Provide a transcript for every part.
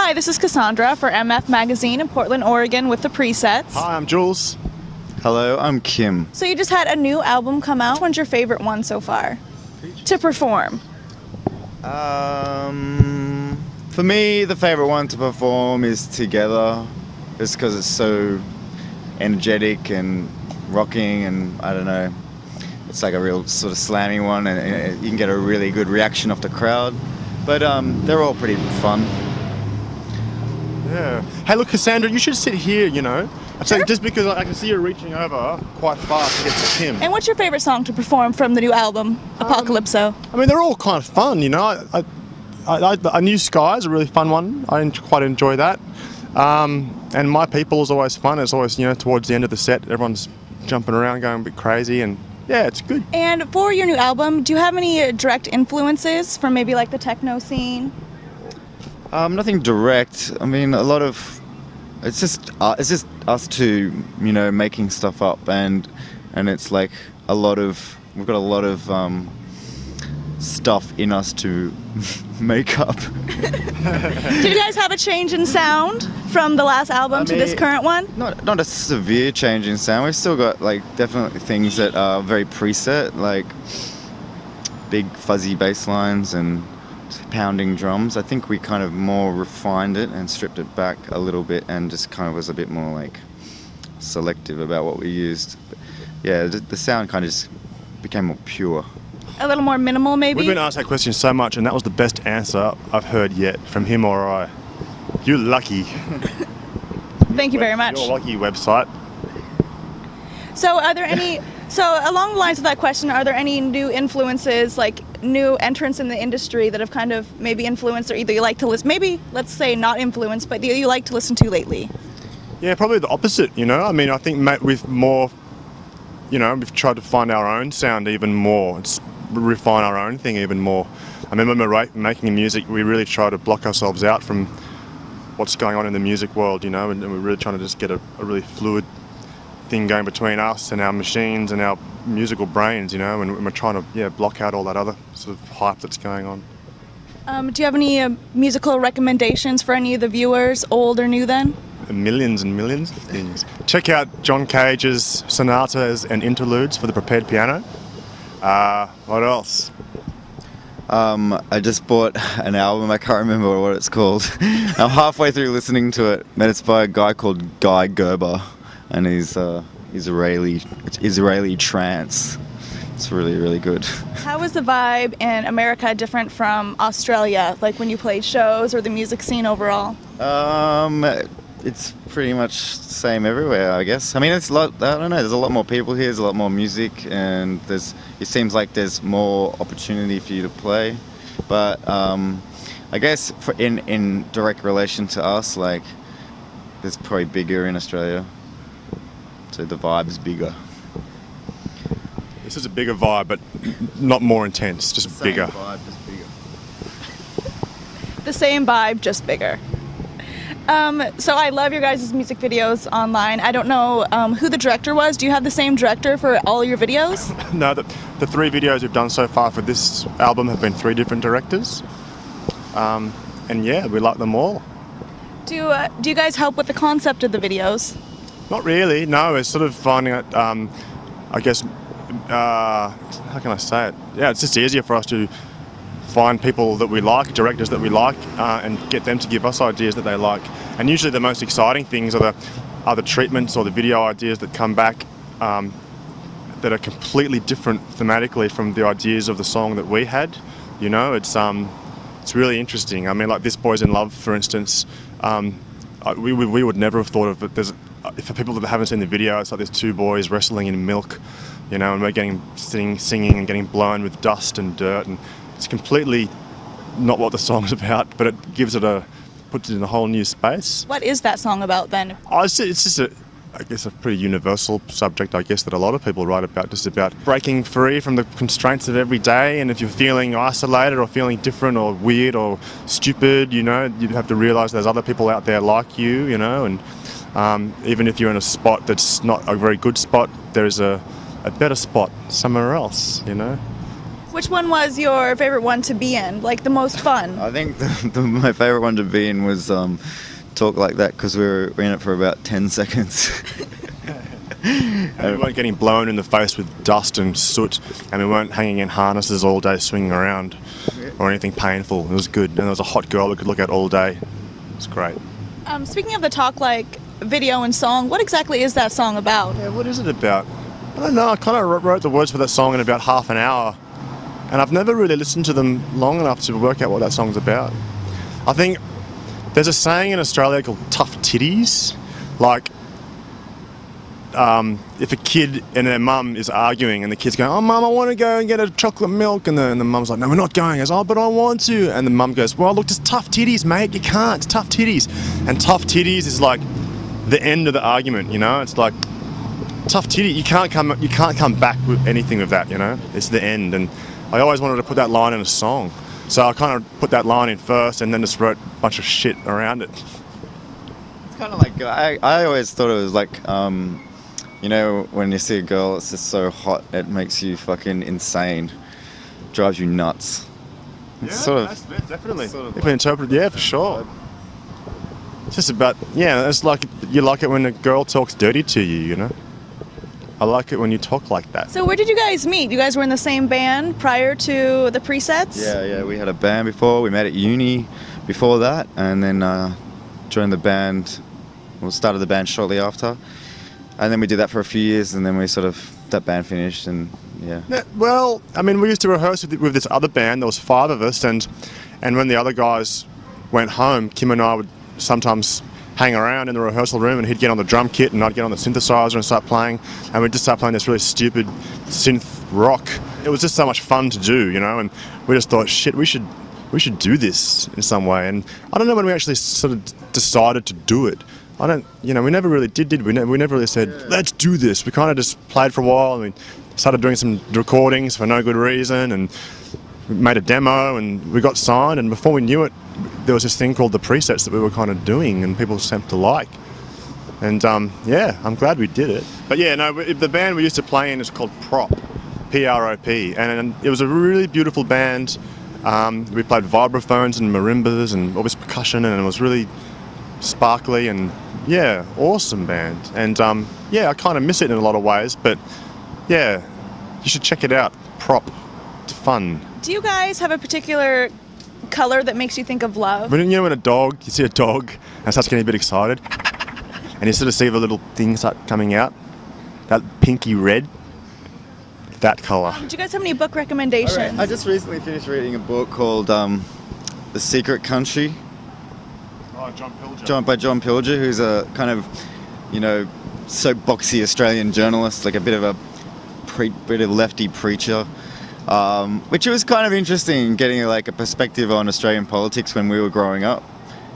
Hi, this is Cosondra for MF Magazine in Portland, Oregon with the presets. Hi, I'm Jules. Hello, I'm Kim. So you just had a new album come out. Which one's your favorite one so far to perform? For me, the favorite one to perform is Together, just because it's so energetic and rocking, and I don't know, it's like a real sort of slammy one, and you can get a really good reaction off the crowd. But they're all pretty fun. Yeah. Hey, look, Cassandra, you should sit here, you know. Sure. Just because I can see you reaching over quite fast to get to Kim. And what's your favorite song to perform from the new album, Apocalypso? I mean, they're all kind of fun, you know. I New Sky is a really fun one. I quite enjoy that. And My People is always fun. It's always, you know, towards the end of the set, everyone's jumping around, going a bit crazy, and yeah, it's good. And for your new album, do you have any direct influences from maybe like the techno scene? Nothing direct. I mean, a lot of it's just us two, you know, making stuff up, and it's like we've got a lot of stuff in us to make up. Do you guys have a change in sound from the last album to this current one? Not a severe change in sound. We've still got like definitely things that are very preset, like big fuzzy bass lines and pounding drums. I think we kind of more refined it and stripped it back a little bit, and just kind of was a bit more like selective about what we used. But yeah, the sound kind of just became more pure. A little more minimal, maybe? We've been asked that question so much, and that was the best answer I've heard yet from him or I. You're lucky. Thank you very much. You're lucky website. So are there any, so along the lines of that question, are there any new influences, like new entrants in the industry that have kind of maybe influenced, or either you like to listen, maybe let's say not influenced, but you like to listen to lately? Yeah, probably the opposite, you know. I mean, I think with more, you know, we've tried to find our own sound even more. Refine our own thing even more. I mean, when we're making music, we really try to block ourselves out from what's going on in the music world, you know, and we're really trying to just get a really fluid thing going between us and our machines and our musical brains, you know, and we're trying to block out all that other sort of hype that's going on. Do you have any musical recommendations for any of the viewers, old or new then? Millions and millions of things. Check out John Cage's sonatas and interludes for the prepared piano. What else? I just bought an album. I can't remember what it's called. I'm halfway through listening to it, and it's by a guy called Guy Gerber, and he's Israeli trance. It's really, really good. How is the vibe in America different from Australia, like when you played shows or the music scene overall? It's pretty much the same everywhere, I guess. I mean, it's a lot, I don't know, there's a lot more people here, there's a lot more music, and it seems like there's more opportunity for you to play. But I guess in direct relation to us, like, there's probably bigger in Australia. So the vibe's bigger. This is a bigger vibe, but not more intense, just bigger. Vibe, just bigger. The same vibe, just bigger. So I love your guys' music videos online. I don't know who the director was. Do you have the same director for all your videos? No, the 3 videos we've done so far for this album have been 3 different directors. And yeah, we like them all. Do you guys help with the concept of the videos? Not really, no. It's sort of finding it, I guess, how can I say it? Yeah, it's just easier for us to find people that we like, directors that we like, and get them to give us ideas that they like. And usually the most exciting things are the treatments or the video ideas that come back that are completely different thematically from the ideas of the song that we had. You know, it's really interesting. I mean, like This Boy's in Love, for instance, we would never have thought of it. For people that haven't seen the video, it's like there's 2 boys wrestling in milk, you know, and we're singing and getting blown with dust and dirt, and it's completely not what the song's about, but it puts it in a whole new space. What is that song about then? It's just I guess a pretty universal subject, I guess, that a lot of people write about, just about breaking free from the constraints of every day. And if you're feeling isolated or feeling different or weird or stupid, you know, you have to realise there's other people out there like you know, and even if you're in a spot that's not a very good spot, there is a better spot somewhere else, you know. Which one was your favorite one to be in? Like the most fun? I think my favourite one to be in was Talk Like That, because we were in it for about 10 seconds. And we weren't getting blown in the face with dust and soot, and we weren't hanging in harnesses all day swinging around or anything painful. It was good, and there was a hot girl we could look at all day. It was great. Speaking of the Talk Like video and song, what exactly is that song about? Yeah, what is it about? I don't know. I kind of wrote the words for that song in about half an hour, and I've never really listened to them long enough to work out what that song's about. I think there's a saying in Australia called tough titties. Like, if a kid and their mum is arguing and the kid's going, "Oh, mum, I want to go and get a chocolate milk," and the mum's like, "No, we're not going." He goes, "Oh, but I want to." And the mum goes, "Well, look, just tough titties, mate. You can't. It's tough titties." And tough titties is like the end of the argument, you know? It's like, tough titty, you can't come back with anything with that, you know? It's the end. And I always wanted to put that line in a song. So I kind of put that line in first and then just wrote a bunch of shit around it. It's kind of like, I always thought it was like, you know, when you see a girl, it's just so hot, it makes you fucking insane, drives you nuts. It's Definitely. Sort of Definitely interpreted, yeah, for sure. It's just about, yeah, it's like, you like it when a girl talks dirty to you, you know? I like it when you talk like that. So where did you guys meet? You guys were in the same band prior to the presets? Yeah, we had a band before. We met at uni before that, and then joined the band, started the band shortly after. And then we did that for a few years, and then that band finished, and yeah. Well, I mean, we used to rehearse with this other band. There was 5 of us, and when the other guys went home, Kim and I would sometimes hang around in the rehearsal room, and he'd get on the drum kit and I'd get on the synthesizer and start playing, and we'd just start playing this really stupid synth rock. It was just so much fun to do, you know, and we just thought, shit, we should do this in some way. And I don't know when we actually sort of decided to do it. We never really did we? We never really said, let's do this. We kind of just played for a while, and we started doing some recordings for no good reason, and we made a demo, and we got signed, and before we knew it, there was this thing called the presets that we were kind of doing, and people seemed to like. And yeah, I'm glad we did it. But yeah, no, the band we used to play in is called Prop, P-R-O-P, and it was a really beautiful band. We played vibraphones and marimbas and all this percussion, and it was really sparkly and, yeah, awesome band. And yeah, I kind of miss it in a lot of ways, but yeah, you should check it out. Prop, it's fun. Do you guys have a particular color that makes you think of love? When you see a dog and starts getting a bit excited, and you sort of see the little things start coming out, that pinky red, that colour. Do you guys have any book recommendations? I just recently finished reading a book called The Secret Country. Oh, John Pilger. By John Pilger, who's a kind of, you know, soapboxy Australian journalist, like a bit of a lefty preacher. Which was kind of interesting, getting like a perspective on Australian politics when we were growing up,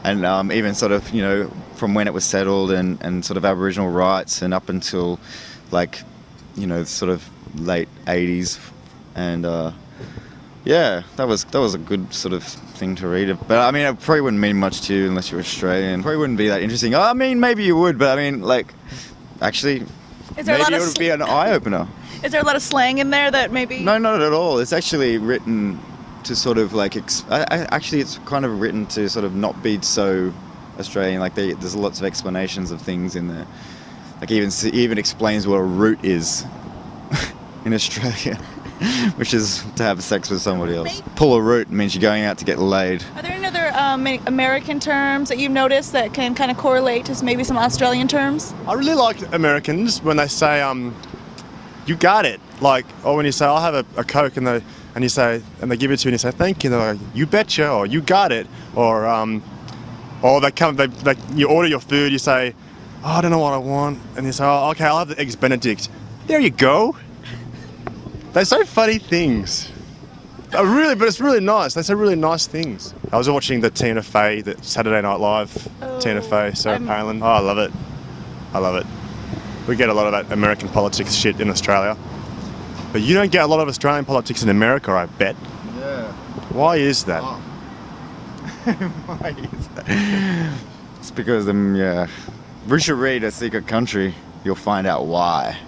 and even sort of, you know, from when it was settled and sort of Aboriginal rights and up until like, you know, sort of late 80s, and yeah, that was a good sort of thing to read. But I mean, it probably wouldn't mean much to you unless you're Australian. Probably wouldn't be that interesting. I mean, maybe you would, but I mean, like, actually, maybe it would be an eye-opener. Is there a lot of slang in there that maybe... No, not at all. It's actually written to sort of like... actually, it's kind of written to sort of not be so Australian. Like, there's lots of explanations of things in there. Like, even explains what a root is in Australia, which is to have sex with somebody else. Pull a root means you're going out to get laid. Are there any other American terms that you've noticed that can kind of correlate to maybe some Australian terms? I really like Americans when they say, you got it. Like, or when you say, I'll have a Coke, and they give it to you and you say, thank you. They're like, you betcha, or you got it. Or you order your food, you say, oh, I don't know what I want. And you say, oh, okay, I'll have the Eggs Benedict. There you go. They say funny things. But it's really nice. They say really nice things. I was watching the Tina Fey, the Saturday Night Live, Tina Fey, Sarah Palin. Oh, I love it. I love it. We get a lot of that American politics shit in Australia. But you don't get a lot of Australian politics in America, I bet. Yeah. Why is that? Oh. Why is that? It's because we should read A Secret Country. You'll find out why.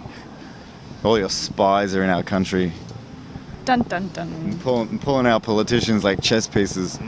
All your spies are in our country. Dun dun dun. Pulling our politicians like chess pieces.